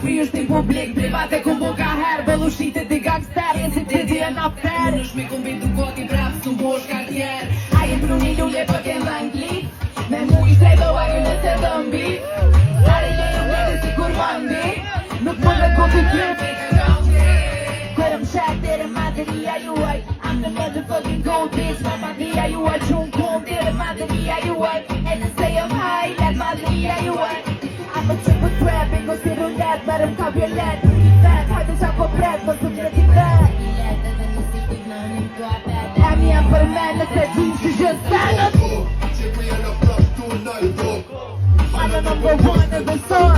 Kapi është një publik private ku mu ka herë Bëllu shite t'i gangster E si ti t'i e në fer Në shmi kumbi t'u goti prap s'u bosh kartjer A jem pru një lulle për t'jen dhe ngli Me mu i shtrejdo a ju nëse dëmbi Stari le ju njëri si kur mandi Nuk më në kopi tjepi Kërëm shak dhere materia juaj I'm the motherfucking gold bitch Ma materia juaj Qunë kom dhere materia juaj E nëse jëm high Let materia juaj I'm a trick with trap Ingo si roulette Merëm ka violet I vet Hajde qa komplet Më së mjë t'i vet Emi jam për men Nëse ti që gjës senët I'm the number one of the sun